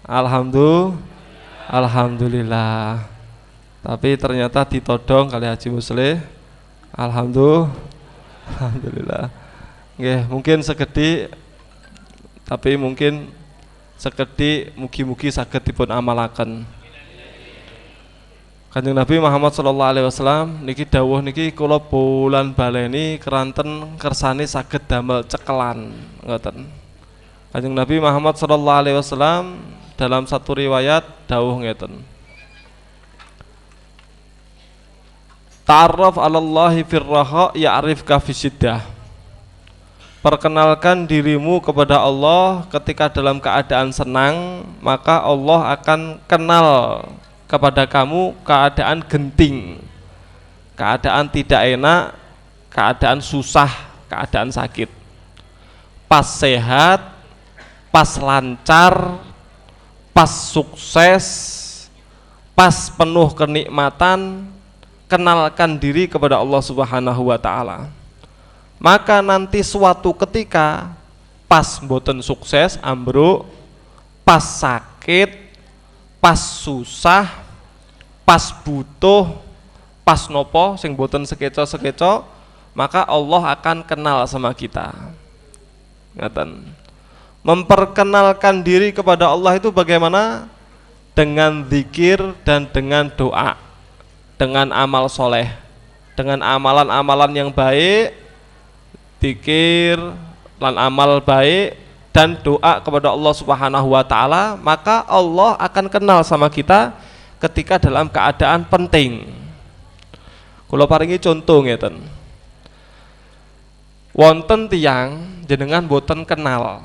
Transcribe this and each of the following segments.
Alhamdulillah. Tapi ternyata ditodong kali Haji Musleh. Alhamdulillah. Nggih, mungkin segedi tapi mungkin segedi mugi-mugi saged dipun amalaken. Kanjeng Nabi Muhammad sallallahu alaihi wasallam niki dawuh niki kula bolan baleni keranten kersane saged damel cekelan ngoten. Kanjeng Nabi Muhammad sallallahu alaihi wasallam dalam satu riwayat dawuh ngeten. Ta'arraf 'alallahi firraha ya'rifka fisyiddah. Perkenalkan dirimu kepada Allah ketika dalam keadaan senang, maka Allah akan kenal kepada kamu keadaan genting, keadaan tidak enak, keadaan susah, keadaan sakit. Pas sehat, pas lancar, pas sukses, pas penuh kenikmatan, kenalkan diri kepada Allah Subhanahu wa taala. Maka nanti suatu ketika pas mboten sukses ambruk, pas sakit, pas susah, pas butuh, pas nopo sing mboten sekeco-sekeco, maka Allah akan kenal sama kita. Ngaten. Memperkenalkan diri kepada Allah itu bagaimana? Dengan zikir dan dengan doa, dengan amal soleh, dengan amalan-amalan yang baik, zikir dan amal baik dan doa kepada Allah Subhanahu wa taala, maka Allah akan kenal sama kita ketika dalam keadaan penting. Kula paringi contoh ngeten. Wonten tiyang jenengan boten kenal,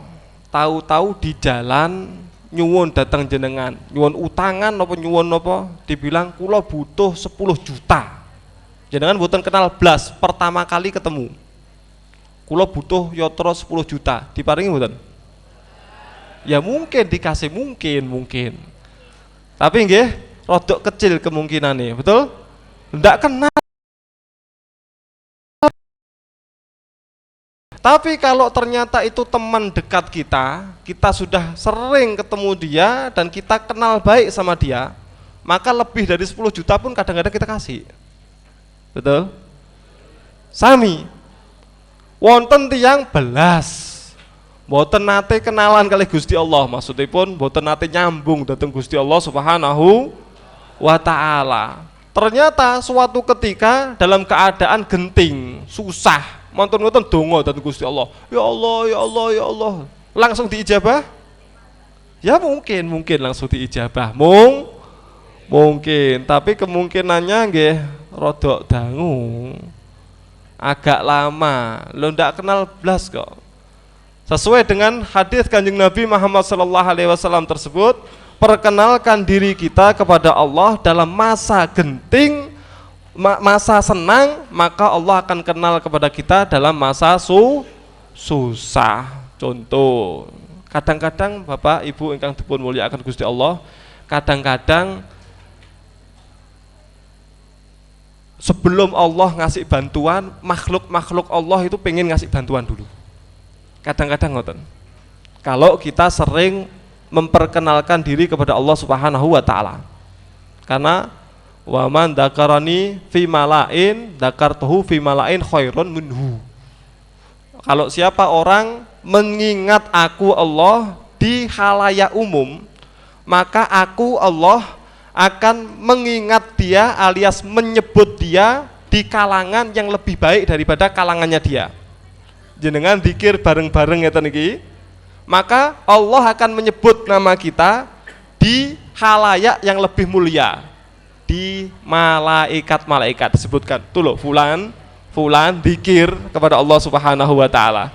tahu-tahu di jalan nyuwun datang jenengan, nyuwun utangan napa nyuwun napa, dibilang kula butuh 10 juta. Jenengan boten kenal blas, pertama kali ketemu. Kula butuh yotro 10 juta, diparingi mboten? Ya mungkin dikasih, mungkin. Tapi nggih rodok kecil kemungkinannya, betul? Ndak kenal. Tapi kalau ternyata itu teman dekat kita, kita sudah sering ketemu dia dan kita kenal baik sama dia, maka lebih dari 10 juta pun kadang-kadang kita kasih. Betul? Sami. Wonten tiyang belas mboten nate kenalan kali Gusti Allah, maksudipun mboten nate nyambung dhateng Gusti Allah Subhanahu wa taala. Ternyata suatu ketika dalam keadaan genting, susah, mantun-mantun donga dhateng Gusti Allah. Ya Allah, ya Allah, ya Allah. Langsung diijabah? Ya mungkin langsung diijabah. Mungkin, tapi kemungkinannya nggih rodok dangu. Agak lama, lo ndak kenal blas kok. Sesuai dengan hadis Kanjeng Nabi Muhammad sallallahu alaihi wasallam tersebut, perkenalkan diri kita kepada Allah dalam masa genting, masa senang, maka Allah akan kenal kepada kita dalam masa susah. Contoh, kadang-kadang Bapak Ibu ingkang dipun mulyakaken Gusti Allah, kadang-kadang sebelum Allah ngasih bantuan, makhluk-makhluk Allah itu pengen ngasih bantuan dulu. Kadang-kadang ngoten. Kalau kita sering memperkenalkan diri kepada Allah Subhanahu wa taala. Karena wa man dzakarani fi malain dzakartuhu fi malain khairun minhu. Kalau siapa orang mengingat aku Allah di khalayak umum, maka aku Allah akan mengingat dia alias menyebut dia di kalangan yang lebih baik daripada kalangannya dia. Jenengan zikir bareng-bareng ngeten iki, maka Allah akan menyebut nama kita di khalayak yang lebih mulia, di malaikat-malaikat disebutkan. Tuh loh, fulan zikir kepada Allah Subhanahu wa taala.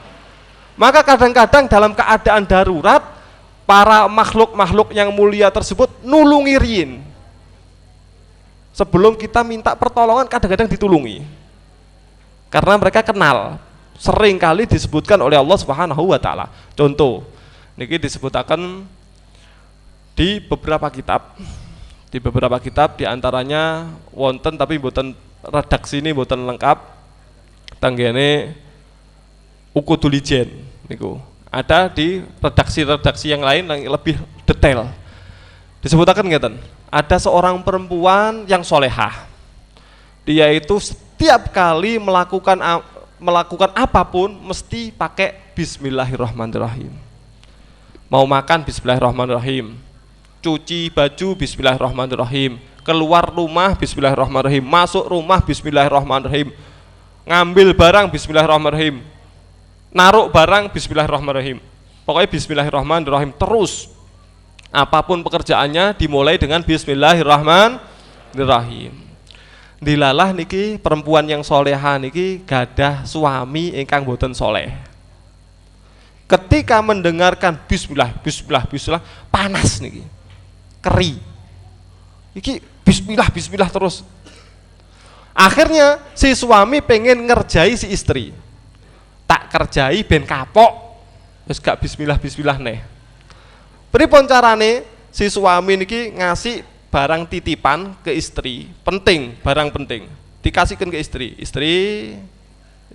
Maka kadang-kadang dalam keadaan darurat, para makhluk-makhluk yang mulia tersebut nulungi riyin. Sebelum kita minta pertolongan kadang-kadang ditulungi. Karena mereka kenal, sering kali disebutkan oleh Allah Subhanahu wa taala. Contoh, niki disebutaken di beberapa kitab. Di beberapa kitab diantaranya wonten tapi mboten redaksi ini mboten lengkap. Tanggene Ukudul Ijen niku. Ada di redaksi-redaksi yang lain yang lebih detail. Disebutaken ngeten, ada seorang perempuan yang solehah. Dia itu setiap kali melakukan apapun mesti pakai bismillahirrahmanirrahim. Mau makan bismillahirrahmanirrahim, cuci baju bismillahirrahmanirrahim, keluar rumah bismillahirrahmanirrahim, masuk rumah bismillahirrahmanirrahim, ngambil barang bismillahirrahmanirrahim, naruh barang bismillahirrahmanirrahim. Pokoknya bismillahirrahmanirrahim terus. Apapun pekerjaannya dimulai dengan bismillahirrahmanirrahim. Dilalah niki perempuan yang soleha niki gadah suami ingkang boten soleh. Ketika mendengarkan bismillah, bismillah, bismillah, panas niki, keri. Iki bismillah, bismillah terus. Akhirnya si suami pengen ngerjai si istri. Tak kerjai ben kapok. Wis gak bismillah, bismillah neh. Pripun carane si suami niki ngasih barang titipan ke istri, penting, barang penting, dikasihkan ke istri. Istri,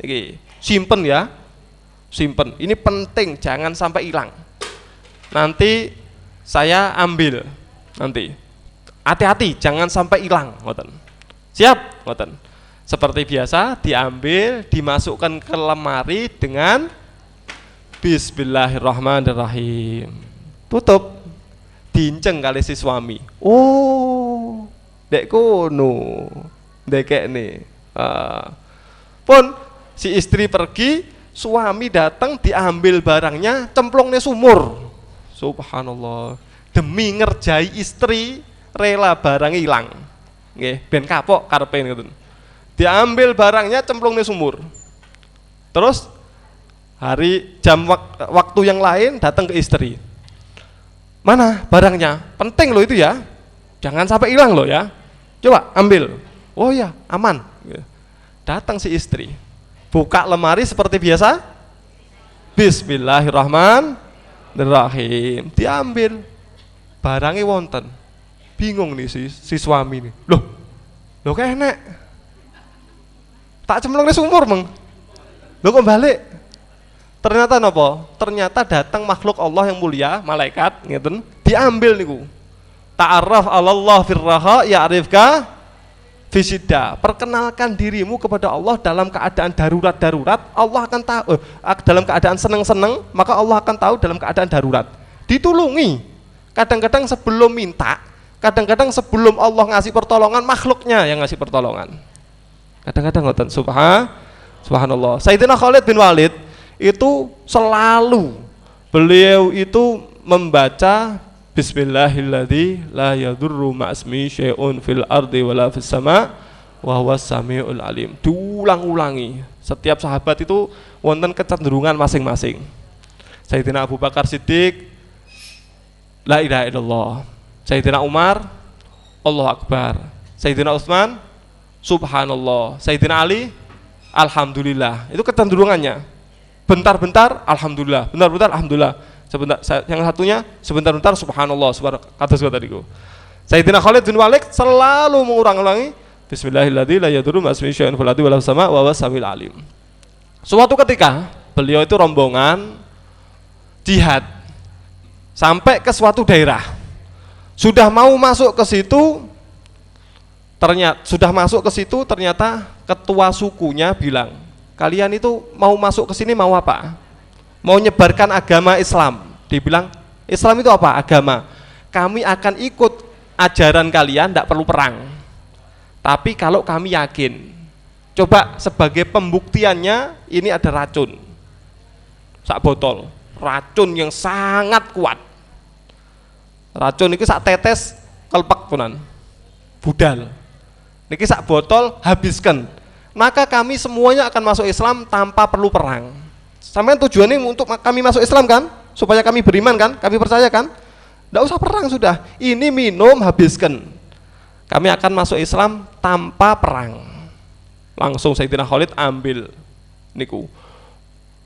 niki simpen ya, simpen. Ini penting, jangan sampai hilang. Nanti saya ambil, nanti. Hati-hati, jangan sampai hilang, ngoten. Siap, ngoten. Seperti biasa, diambil, dimasukkan ke lemari dengan bismillahirrahmanirrahim. Tutup, diinceng kali si suami. Oh, dek kono, dek nih. Pun si istri pergi, suami datang diambil barangnya, cemplungnya sumur. Subhanallah. Demi ngerjai istri, rela barang hilang. Nggih, ben kapok karepe ngoten. Diambil barangnya, cemplungnya sumur. Terus hari jam waktu yang lain datang ke istri. Mana barangnya? Penting loh itu ya. Jangan sampai hilang loh ya. Coba ambil. Oh ya, aman. Datang si istri. Buka lemari seperti biasa. Bismillahirrahmanirrahim. Diambil. Barangnya wonten. Bingung nih si suami nih. Loh kayak enek. Tak cemplung di sumur, Bang. Loh kok balik? Ternyata nopo? Ternyata datang makhluk Allah yang mulia, malaikat, ngeten, diambil niku. Ta'arraf 'alallah firraha ya'rifka fisidda. Perkenalkan dirimu kepada Allah dalam keadaan darurat-darurat, Allah akan tahu. Dalam keadaan seneng-seneng, maka Allah akan tahu dalam keadaan darurat. Ditulungi. Kadang-kadang sebelum minta, kadang-kadang sebelum Allah ngasih pertolongan, makhluknya yang ngasih pertolongan. Kadang-kadang ngoten, subhanallah. Sayyidina Khalid bin Walid itu selalu beliau itu membaca bismillahilladzi la yadurru ma'asmi syai'un fil ardi wala fis sama wa huwas samiul alim. Diulang-ulangi. Setiap sahabat itu wonten kecenderungan masing-masing. Sayyidina Abu Bakar Siddiq la ilaha illallah. Sayyidina Umar Allahu Akbar. Sayyidina Utsman subhanallah. Sayyidina Ali alhamdulillah. Itu kecenderungannya. Bentar-bentar alhamdulillah, bentar-bentar alhamdulillah. Sebentar yang satunya sebentar-bentar subhanallah, kata tadiku. Sayyidina Khalid bin Walid selalu mengulang-ulangi bismillahirrahmanirrahim la yadurru ma'asmi syai'un fil ardi wala fis sama wa huwas samiul alim. Suatu ketika beliau itu rombongan jihad sampai ke suatu daerah. Sudah mau masuk ke situ, ternyata ketua sukunya bilang, kalian itu mau masuk ke sini mau apa? Mau nyebarkan agama Islam. Dibilang, Islam itu apa? Agama. Kami akan ikut ajaran kalian, tidak perlu perang. Tapi kalau kami yakin, coba sebagai pembuktiannya, ini ada racun. Sak botol, racun yang sangat kuat. Racun ini sak tetes kelpek punan. Budal. Niki sak botol habiskan. Maka kami semuanya akan masuk Islam tanpa perlu perang. Sampai tujuannya untuk kami masuk Islam kan? Supaya kami beriman kan? Kami percaya kan? Tidak usah perang sudah. Ini minum habiskan. Kami akan masuk Islam tanpa perang. Langsung Sayyidina Khalid ambil niku.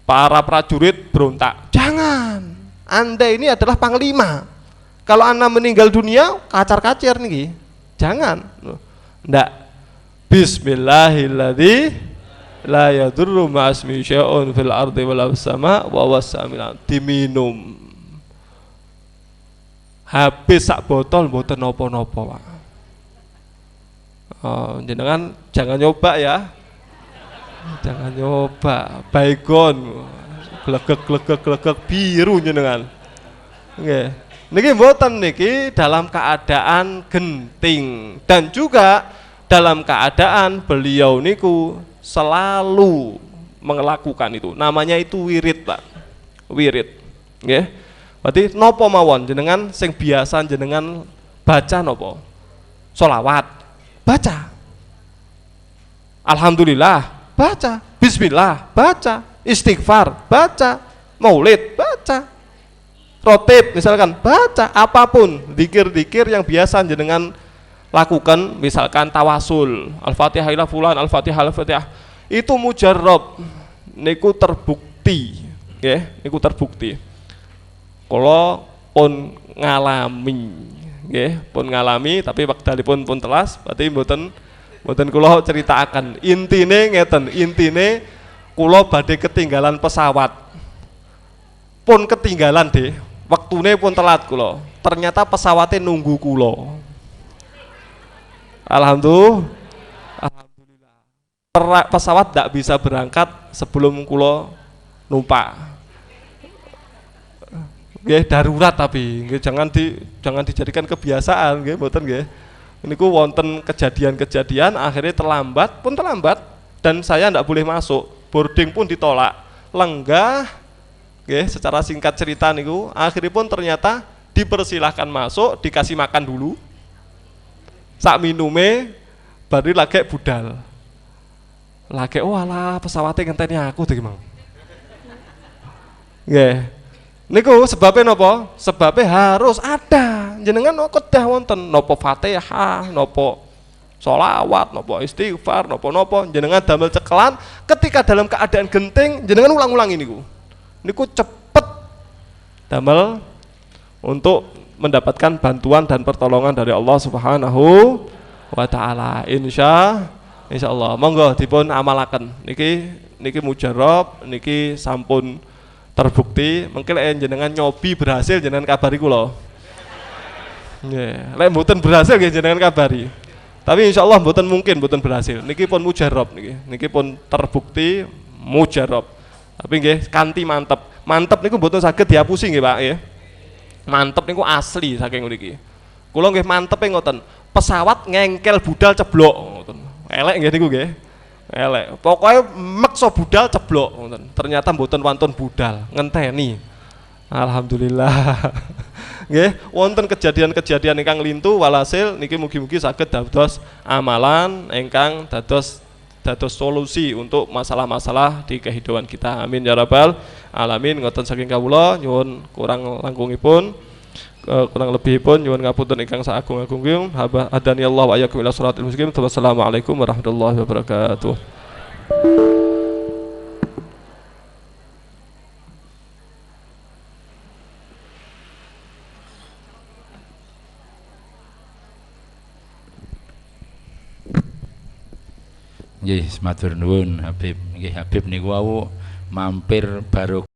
Para prajurit berontak. Jangan. Anda ini adalah panglima. Kalau Anda meninggal dunia, kacar-kacir nih. Jangan. Ndak. Bismillahirrahmanirrahim la yadurru ma'asmi syai'un fil ardi wala fis sama wa huwas samiul alim. Diminum. habis sak botol mboten napa-napa, Pak. Oh, jenengan jangan nyoba ya. Jangan nyoba. Baygon glegek biru jenengan. Nggih. Niki mboten niki dalam keadaan genting dan juga dalam keadaan beliau niku selalu melakukan itu. Namanya itu wirid, Pak. Wirid. Nggih. Berarti nopo mawon jenengan sing biasa jenengan baca nopo? Sholawat. Baca. Alhamdulillah, baca. Bismillah, baca. Istighfar, baca. Maulid, baca. Rotib misalkan, baca. Apapun zikir-zikir yang biasa jenengan lakukan, misalkan tawasul, Al-Fatihah ila fulan, Al-Fatihah Al-Fatihah. Itu mujarrab. Niku terbukti, nggih, niku terbukti. Kula pun ngalami, nggih, pun ngalami, tapi wekdalipun pun telas, berarti mboten kula ceritakan. Intine ngeten, intine kula badhe ketinggalan pesawat. Pun ketinggalan deh, waktune pun telat kula. Ternyata pesawatnya nunggu kula. Alhamdulillah. Pesawat tidak bisa berangkat sebelum kula numpak. Nggih darurat tapi nggih jangan dijadikan kebiasaan nggih mboten nggih. Niku wonten kejadian-kejadian akhirnya terlambat dan saya tidak boleh masuk. Boarding pun ditolak. Lenggah nggih secara singkat cerita niku akhirnya pun ternyata dipersilahkan masuk, dikasih makan dulu. Sak minume baru lagi budal. Lagi oh alah pesawatnya ngenteni aku to Mang. Nggih. Niku sebabnya nopo? Sebabnya harus ada. Jenengan kedah wonten nopo Fatihah, nopo sholawat, nopo istighfar, nopo jenengan damel cekelan ketika dalam keadaan genting jenengan ulang-ulangi niku. Niku cepet damel untuk mendapatkan bantuan dan pertolongan dari Allah Subhanahu wa taala. Insyaallah. Monggo dipun amalaken. Niki mujarab, niki sampun terbukti. Mungkin jenengan nyobi berhasil jenengan kabari kula. Nggih, lek mboten berhasil nggih jenengan kabari. Tapi insyaallah mboten berhasil. Niki pun mujarab niki. Niki pun terbukti mujarab. Tapi nggih kanthi mantep. Mantep niku mboten saged dihapusi nggih, Pak nggih. Mantep niku asli saking mriki. Kula nggih mantepe ngoten. Pesawat ngengkel budal ceblok ngoten. Elek nggih niku nggih. Elek. Pokoknya maksa budal ceblok ngoten. Ternyata mboten wonten budal, ngenteni. Alhamdulillah. Nggih, wonten kejadian-kejadian ingkang lintu walhasil niki mugi-mugi saged dados amalan ingkang dados solusi untuk masalah-masalah di kehidupan kita. Amin ya rabbal alamin. Ngoten saking kawula nyuwun kurang langkungipun kurang lebihipun nyuwun ngapunten ingkang saagung-agungipun. Hadani Allah wa iyyakum ila shiratal mustaqim. Wassalamualaikum warahmatullahi wabarakatuh. Nggih, matur nuwun Habib. Nggih, Habib niku wau mampir baru